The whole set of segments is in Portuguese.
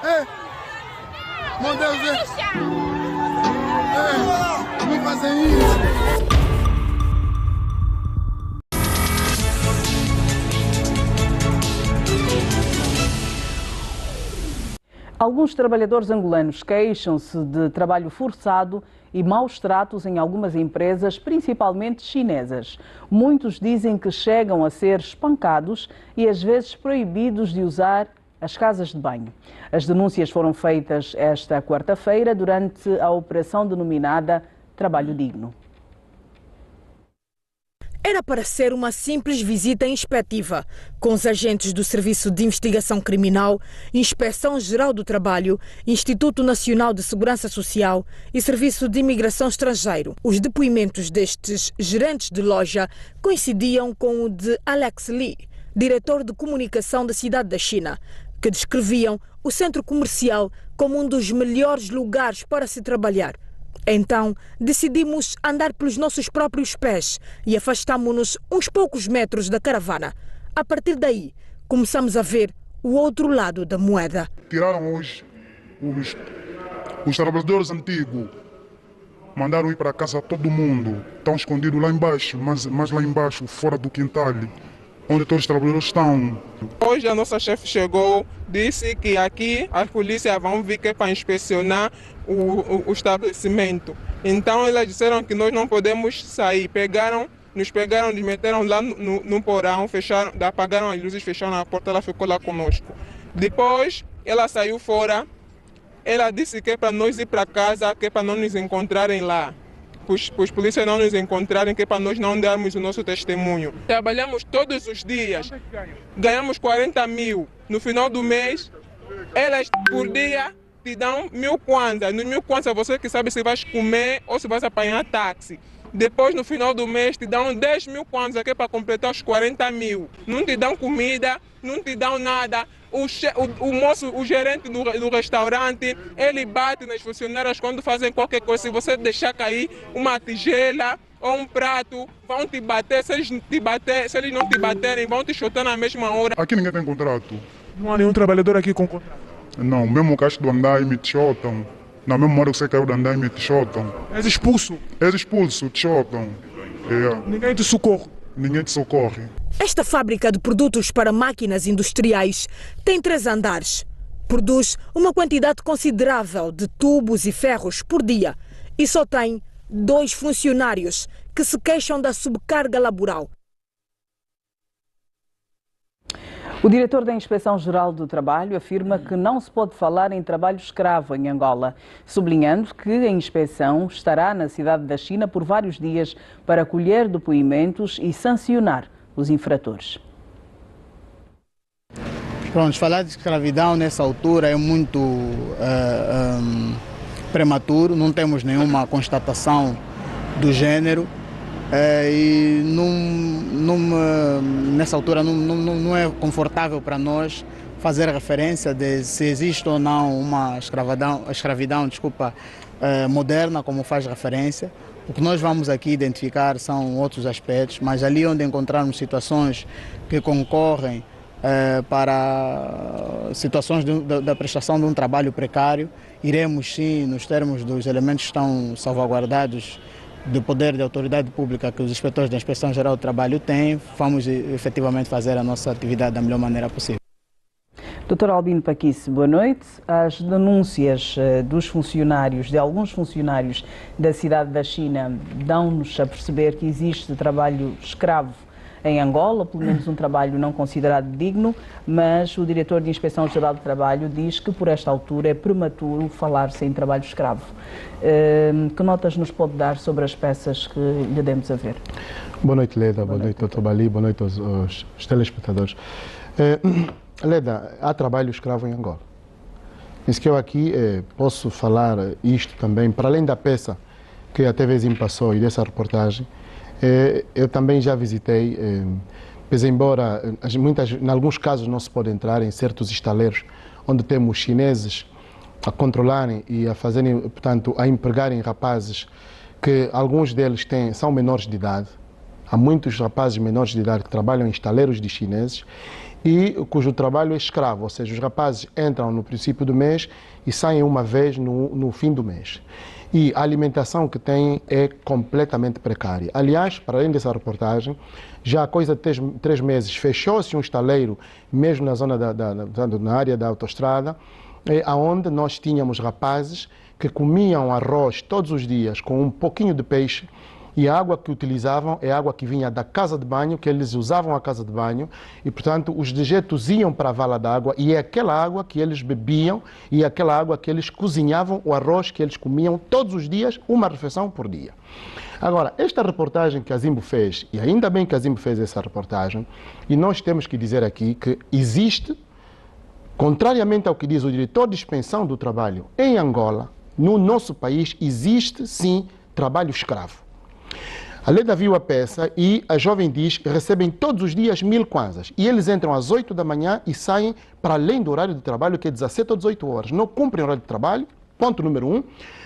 Meu Deus, não fazem isso. Alguns trabalhadores angolanos queixam-se de trabalho forçado e maus tratos em algumas empresas, principalmente chinesas. Muitos dizem que chegam a ser espancados e às vezes proibidos de usar as casas de banho. As denúncias foram feitas esta quarta-feira durante a operação denominada Trabalho Digno. Era para ser uma simples visita inspectiva, com os agentes do Serviço de Investigação Criminal, Inspeção-Geral do Trabalho, Instituto Nacional de Segurança Social e Serviço de Imigração Estrangeiro. Os depoimentos destes gerentes de loja coincidiam com o de Alex Lee, diretor de comunicação da cidade da China, que descreviam o centro comercial como um dos melhores lugares para se trabalhar. Então, decidimos andar pelos nossos próprios pés e afastámo-nos uns poucos metros da caravana. A partir daí, começamos a ver o outro lado da moeda. Tiraram os trabalhadores antigos, mandaram ir para casa todo mundo. Estão escondidos lá embaixo, mas lá embaixo, fora do quintal, onde todos os trabalhadores estão. Hoje a nossa chefe chegou, disse que aqui as polícias vão vir que é para inspecionar o estabelecimento. Então elas disseram que nós não podemos sair. Nos pegaram, nos meteram lá no porão, fecharam, apagaram as luzes, fecharam a porta, ela ficou lá conosco. Depois ela saiu fora, ela disse que é para nós ir para casa, que é para não nos encontrarem lá. Os polícias não nos encontrarem, que é para nós não darmos o nosso testemunho. Trabalhamos todos os dias, ganhamos 40 mil. No final do mês, elas por dia te dão 1.000 kwanza. No 1.000 kwanza você que sabe se vais comer ou se vais apanhar táxi. Depois, no final do mês, te dão 10.000 kwanza, que é para completar os 40 mil. Não te dão comida, não te dão nada. O gerente do restaurante, ele bate nas funcionárias quando fazem qualquer coisa. Se você deixar cair uma tigela ou um prato, vão te bater. Se eles não te baterem, vão te chutar na mesma hora. Aqui ninguém tem contrato. Não há nenhum trabalhador aqui com contrato? Não, mesmo o caixa do andaime te chotam. Na mesma hora que você caiu do andaime te chotam. És expulso? És expulso, te chotam. Ninguém te socorre? Ninguém te socorre. Esta fábrica de produtos para máquinas industriais tem 3 andares. Produz uma quantidade considerável de tubos e ferros por dia e só tem 2 funcionários que se queixam da subcarga laboral. O diretor da Inspeção-Geral do Trabalho afirma que não se pode falar em trabalho escravo em Angola, sublinhando que a inspeção estará na cidade da China por vários dias para colher depoimentos e sancionar os infratores. Pronto, falar de escravidão nessa altura é muito prematuro, não temos nenhuma constatação do gênero. E nessa altura não é confortável para nós fazer referência de se existe ou não uma escravidão moderna, como faz referência. O que nós vamos aqui identificar são outros aspectos, mas ali onde encontrarmos situações que concorrem para situações da prestação de um trabalho precário, iremos sim, nos termos dos elementos que estão salvaguardados do poder de autoridade pública que os inspetores da Inspeção-Geral do Trabalho têm, vamos efetivamente fazer a nossa atividade da melhor maneira possível. Dr. Albino Paquice, boa noite. As denúncias dos funcionários, de alguns funcionários da cidade da China, dão-nos a perceber que existe trabalho escravo em Angola, pelo menos um trabalho não considerado digno, mas o diretor de Inspeção-Geral do Trabalho diz que por esta altura é prematuro falar-se em trabalho escravo. Que notas nos pode dar sobre as peças que lhe demos a ver? Boa noite, Leda. Boa noite, Dr. Bali. Boa noite aos telespectadores. Leda, há trabalho escravo em Angola. Isso que eu aqui posso falar isto também, para além da peça que a TVzinho passou e dessa reportagem, eu também já visitei, pois embora em alguns casos não se pode entrar em certos estaleiros onde temos chineses a controlarem e a fazerem, portanto, a empregarem rapazes que alguns deles são menores de idade. Há muitos rapazes menores de idade que trabalham em estaleiros de chineses e cujo trabalho é escravo, ou seja, os rapazes entram no princípio do mês e saem uma vez no fim do mês. E a alimentação que têm é completamente precária. Aliás, para além dessa reportagem, já há coisa de 3 meses fechou-se um estaleiro, mesmo na zona na área da autoestrada, onde nós tínhamos rapazes que comiam arroz todos os dias com um pouquinho de peixe, e a água que utilizavam é água que vinha da casa de banho, que eles usavam a casa de banho, e, portanto, os dejetos iam para a vala d'água, e é aquela água que eles bebiam, e é aquela água que eles cozinhavam, o arroz que eles comiam todos os dias, uma refeição por dia. Agora, esta reportagem que a Zimbo fez, e ainda bem que a Zimbo fez essa reportagem, e nós temos que dizer aqui que existe, contrariamente ao que diz o diretor de inspeção do trabalho em Angola, no nosso país existe, sim, trabalho escravo. A Leda viu a peça e a jovem diz que recebem todos os dias 1000 kwanzas. E eles entram às 8 da manhã e saem para além do horário de trabalho, que é 17 ou 18 horas. Não cumprem o horário de trabalho, ponto número 1.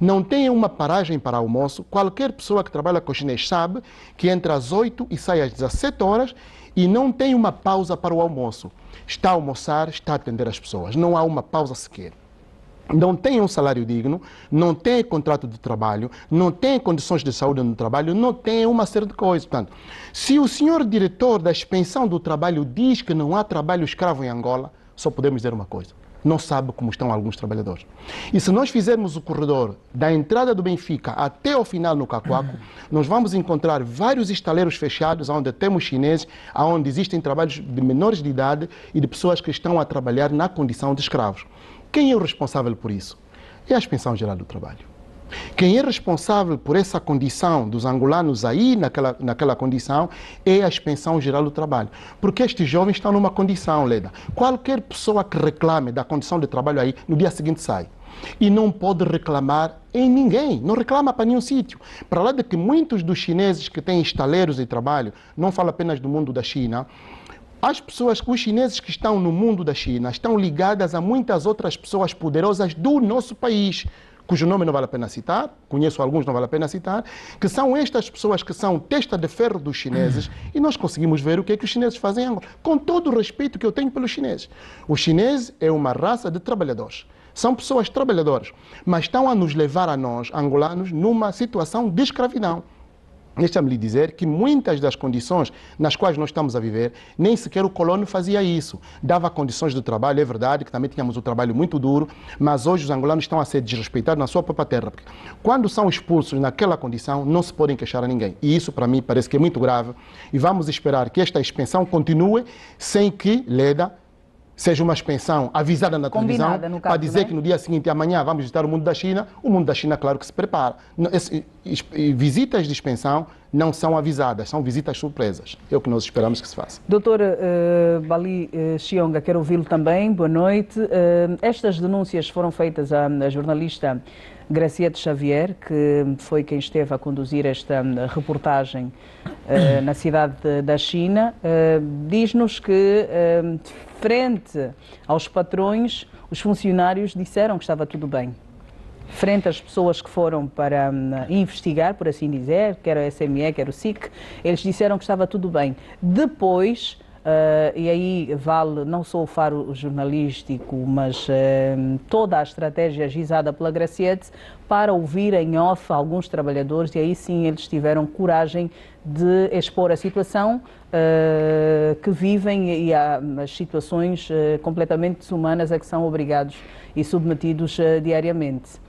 Não têm uma paragem para almoço. Qualquer pessoa que trabalha com chinês sabe que entra às 8 e sai às 17 horas e não tem uma pausa para o almoço. Está a almoçar, está a atender as pessoas. Não há uma pausa sequer. Não tem um salário digno, não tem contrato de trabalho, não tem condições de saúde no trabalho, não tem uma série de coisas. Portanto, se o senhor diretor da inspeção do trabalho diz que não há trabalho escravo em Angola, só podemos dizer uma coisa: não sabe como estão alguns trabalhadores. E se nós fizermos o corredor da entrada do Benfica até ao final no Cacoaco, nós vamos encontrar vários estaleiros fechados, onde temos chineses, onde existem trabalhos de menores de idade e de pessoas que estão a trabalhar na condição de escravos. Quem é o responsável por isso? É a Inspeção Geral do Trabalho. Quem é responsável por essa condição dos angolanos aí naquela condição é a Inspeção Geral do Trabalho. Porque estes jovens estão numa condição, Leda. Qualquer pessoa que reclame da condição de trabalho aí, no dia seguinte sai. E não pode reclamar em ninguém, não reclama para nenhum sítio. Para lá de que muitos dos chineses que têm estaleiros de trabalho, não falo apenas do mundo da China, os chineses que estão no mundo da China estão ligadas a muitas outras pessoas poderosas do nosso país, cujo nome não vale a pena citar, conheço alguns, não vale a pena citar, que são estas pessoas que são testa de ferro dos chineses, e nós conseguimos ver o que é que os chineses fazem em Angola, com todo o respeito que eu tenho pelos chineses. Os chineses é uma raça de trabalhadores, são pessoas trabalhadoras, mas estão a nos levar a nós, angolanos, numa situação de escravidão. Deixa-me lhe dizer que muitas das condições nas quais nós estamos a viver, nem sequer o colono fazia isso. Dava condições de trabalho, é verdade que também tínhamos um trabalho muito duro, mas hoje os angolanos estão a ser desrespeitados na sua própria terra. Porque quando são expulsos naquela condição, não se podem queixar a ninguém. E isso, para mim, parece que é muito grave. E vamos esperar que esta expensão continue sem que Leda seja uma expensão avisada na televisão, para dizer que no dia seguinte, amanhã, vamos visitar o mundo da China. O mundo da China, claro que se prepara. Visitas de expensão não são avisadas, são visitas surpresas. É o que nós esperamos que se faça. Doutor Bali Chionga, quero ouvi-lo também. Boa noite. Estas denúncias foram feitas à jornalista Graciete Xavier, que foi quem esteve a conduzir esta reportagem na cidade da China. Diz-nos que, frente aos patrões, os funcionários disseram que estava tudo bem. Frente às pessoas que foram para investigar, por assim dizer, quer a SME, quer o SIC, eles disseram que estava tudo bem. Depois, e aí vale não só o faro jornalístico, mas toda a estratégia agizada pela Graciete para ouvir em off alguns trabalhadores, e aí sim eles tiveram coragem de expor a situação que vivem e as situações completamente desumanas a que são obrigados e submetidos diariamente.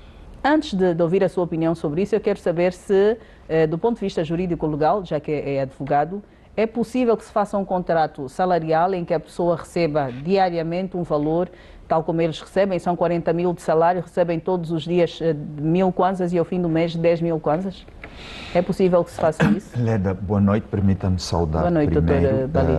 Antes de ouvir a sua opinião sobre isso, eu quero saber se, do ponto de vista jurídico-legal, já que é advogado, é possível que se faça um contrato salarial em que a pessoa receba diariamente um valor, tal como eles recebem, são 40 mil de salário, recebem todos os dias 1000 kwanzas e ao fim do mês 10 mil kwanzas? É possível que se faça isso? Leda, boa noite, permita-me saudar boa noite, primeiro. Bali.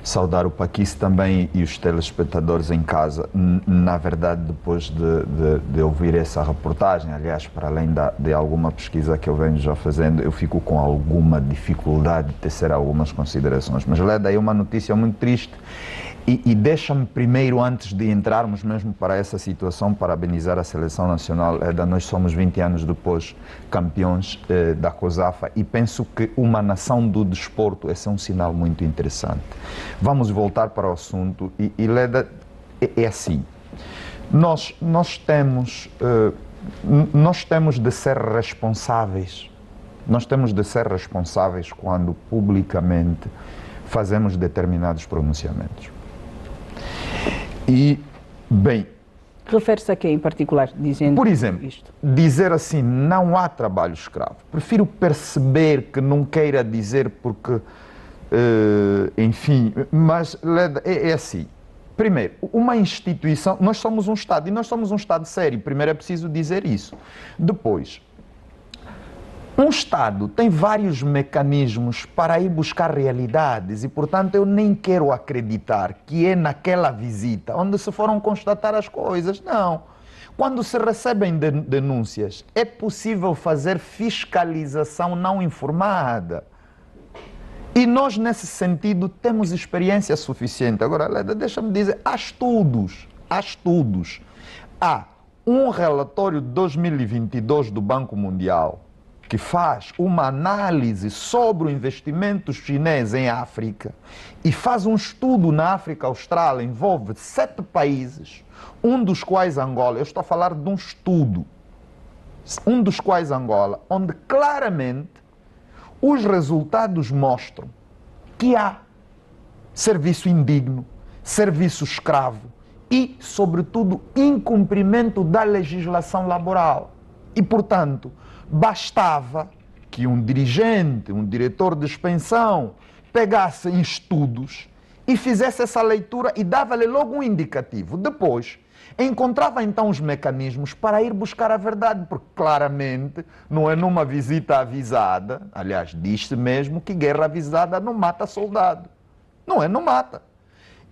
Saudar o Paquis também e os telespectadores em casa. Na verdade, depois de ouvir essa reportagem, aliás, para além de alguma pesquisa que eu venho já fazendo, eu fico com alguma dificuldade de tecer algumas considerações. Mas, Leda, é uma notícia muito triste. E deixa-me primeiro, antes de entrarmos mesmo para essa situação, parabenizar a Seleção Nacional. Nós somos 20 anos depois campeões da COSAFA e penso que uma nação do desporto, esse é um sinal muito interessante. Vamos voltar para o assunto e Leda, é assim, nós temos de ser responsáveis, quando publicamente fazemos determinados pronunciamentos. E, bem... Refere-se a quem em particular, dizendo por exemplo, isto? Dizer assim, não há trabalho escravo. Prefiro perceber que não queira dizer porque, enfim, mas é assim. Primeiro, uma instituição, nós somos um Estado e nós somos um Estado sério. Primeiro é preciso dizer isso. Depois, um Estado tem vários mecanismos para ir buscar realidades e, portanto, eu nem quero acreditar que é naquela visita onde se foram constatar as coisas. Não. Quando se recebem denúncias, é possível fazer fiscalização não informada. E nós, nesse sentido, temos experiência suficiente. Agora, Leda, deixa-me dizer, há estudos. Há um relatório de 2022 do Banco Mundial que faz uma análise sobre o investimento chinês em África e faz um estudo na África Austral, envolve 7 países, um dos quais Angola. Eu estou a falar de um estudo, um dos quais Angola, onde claramente os resultados mostram que há serviço indigno, serviço escravo e, sobretudo, incumprimento da legislação laboral. E, portanto, bastava que um dirigente, um diretor de expensão, pegasse em estudos e fizesse essa leitura e dava-lhe logo um indicativo. Depois, encontrava então os mecanismos para ir buscar a verdade, porque claramente não é numa visita avisada, aliás, diz-se mesmo que guerra avisada não mata soldado. Não mata.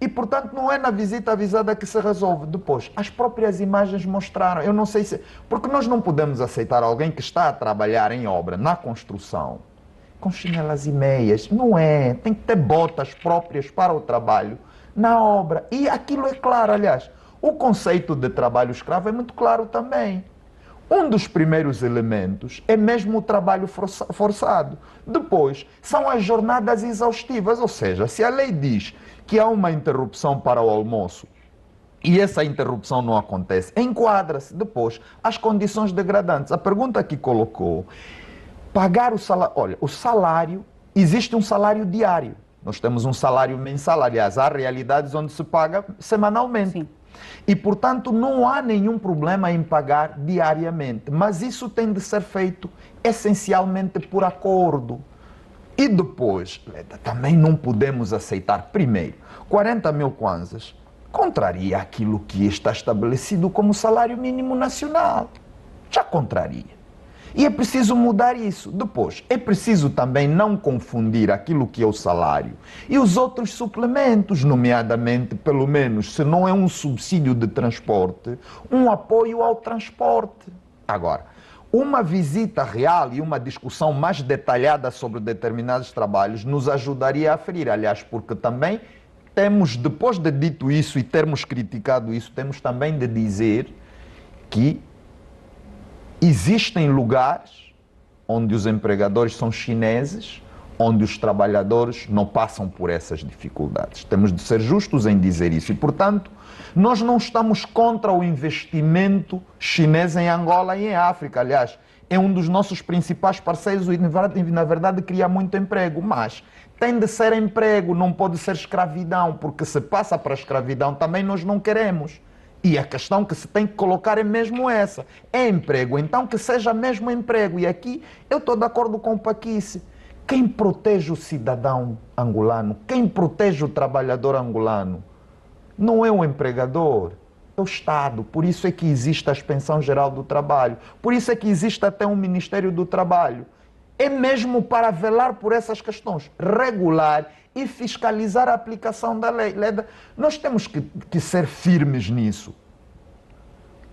E, portanto, não é na visita avisada que se resolve. Depois, as próprias imagens mostraram, eu não sei se... Porque nós não podemos aceitar alguém que está a trabalhar em obra, na construção, com chinelas e meias. Não é. Tem que ter botas próprias para o trabalho na obra. E aquilo é claro, aliás. O conceito de trabalho escravo é muito claro também. Um dos primeiros elementos é mesmo o trabalho forçado. Depois, são as jornadas exaustivas. Ou seja, se a lei diz que há uma interrupção para o almoço e essa interrupção não acontece, enquadra-se depois as condições degradantes. A pergunta que colocou, pagar o salário... Olha, o salário, existe um salário diário. Nós temos um salário mensal, aliás, há realidades onde se paga semanalmente. Sim. E, portanto, não há nenhum problema em pagar diariamente. Mas isso tem de ser feito essencialmente por acordo. E depois, também não podemos aceitar, primeiro, 40 mil kwanzas contraria aquilo que está estabelecido como salário mínimo nacional. Já contraria. E é preciso mudar isso. Depois, é preciso também não confundir aquilo que é o salário e os outros suplementos, nomeadamente, pelo menos, se não é um subsídio de transporte, um apoio ao transporte. Agora, uma visita real e uma discussão mais detalhada sobre determinados trabalhos nos ajudaria a aferir, aliás, porque também temos, depois de dito isso e termos criticado isso, temos também de dizer que existem lugares onde os empregadores são chineses, onde os trabalhadores não passam por essas dificuldades. Temos de ser justos em dizer isso e, portanto, nós não estamos contra o investimento chinês em Angola e em África. Aliás, é um dos nossos principais parceiros e, na verdade, cria muito emprego. Mas tem de ser emprego, não pode ser escravidão, porque se passa para a escravidão também nós não queremos. E a questão que se tem que colocar é mesmo essa. É emprego, então que seja mesmo emprego. E aqui eu estou de acordo com o Paquice. Quem protege o cidadão angolano, quem protege o trabalhador angolano, não é o empregador, é o Estado. Por isso é que existe a Inspeção Geral do Trabalho. Por isso é que existe até um Ministério do Trabalho. É mesmo para velar por essas questões, regular e fiscalizar a aplicação da lei. Nós temos que ser firmes nisso.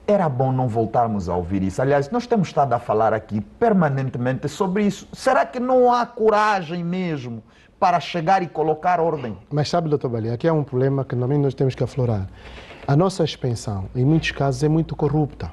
era bom não voltarmos a ouvir isso. Aliás, nós temos estado a falar aqui permanentemente sobre isso. Será que não há coragem mesmo para chegar e colocar ordem? Mas sabe, doutor Bali, aqui é um problema que também nós temos que aflorar. A nossa expensão, em muitos casos, é muito corrupta.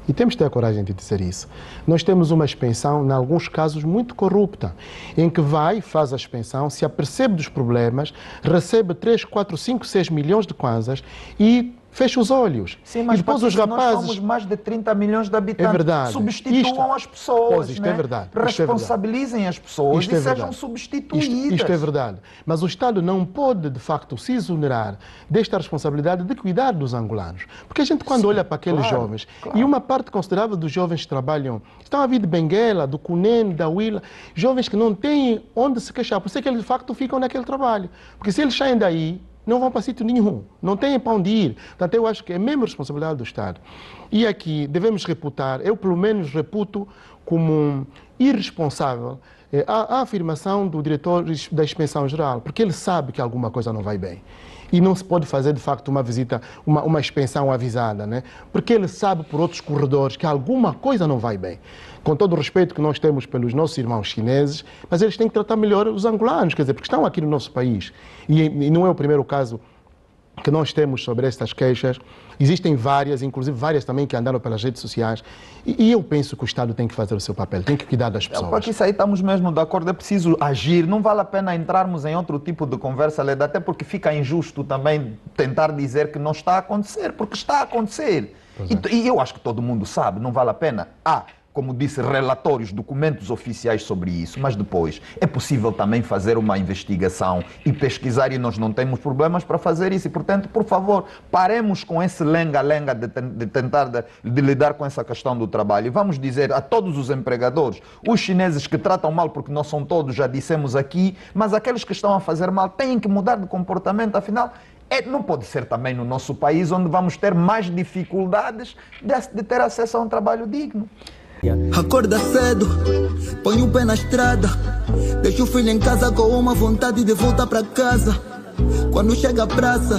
E temos que ter a coragem de dizer isso. Nós temos uma expensão, em alguns casos, muito corrupta, em que faz a expensão, se apercebe dos problemas, recebe 3, 4, 5, 6 milhões de kwanzas e fecha os olhos. Sim, mas e depois os rapazes... nós somos mais de 30 milhões de habitantes. É verdade. Substituam as pessoas, isto né? é verdade. Responsabilizem as pessoas Isto é e sejam verdade. substituídas. Isto é verdade. Mas o Estado não pode, de facto, se exonerar desta responsabilidade de cuidar dos angolanos. Porque a gente, quando olha para aqueles jovens, e uma parte considerável dos jovens que trabalham, estão a vir de Benguela, do Cunene, da Huila, jovens que não têm onde se queixar. Por isso é que eles, de facto, ficam naquele trabalho. Porque se eles saem daí, não vão para sítio nenhum, não têm para onde ir. Portanto, eu acho que é mesmo responsabilidade do Estado. E aqui devemos reputar, eu pelo menos reputo como irresponsável a afirmação do diretor da Inspeção Geral, porque ele sabe que alguma coisa não vai bem. E não se pode fazer, de facto, uma visita, uma inspeção avisada, né? Porque ele sabe por outros corredores que alguma coisa não vai bem. Com todo o respeito que nós temos pelos nossos irmãos chineses, mas eles têm que tratar melhor os angolanos, quer dizer, porque estão aqui no nosso país. E não é o primeiro caso que nós temos sobre estas queixas. Existem várias, inclusive várias também que andaram pelas redes sociais. E eu penso que o Estado tem que fazer o seu papel, tem que cuidar das pessoas. Porque isso aí estamos mesmo de acordo, é preciso agir. Não vale a pena entrarmos em outro tipo de conversa, Leda, até porque fica injusto também tentar dizer que não está a acontecer, porque está a acontecer. E eu acho que todo mundo sabe, não vale a pena. Como disse, relatórios, documentos oficiais sobre isso, mas depois é possível também fazer uma investigação e pesquisar, e nós não temos problemas para fazer isso. E, portanto, por favor, paremos com esse lenga-lenga de tentar de lidar com essa questão do trabalho. E vamos dizer a todos os empregadores, os chineses que tratam mal, porque não são todos, já dissemos aqui, mas aqueles que estão a fazer mal têm que mudar de comportamento, afinal... não pode ser também no nosso país onde vamos ter mais dificuldades de ter acesso a um trabalho digno. Acorda cedo, põe o pé na estrada, deixa o filho em casa com uma vontade de voltar para casa. Quando chega a praça,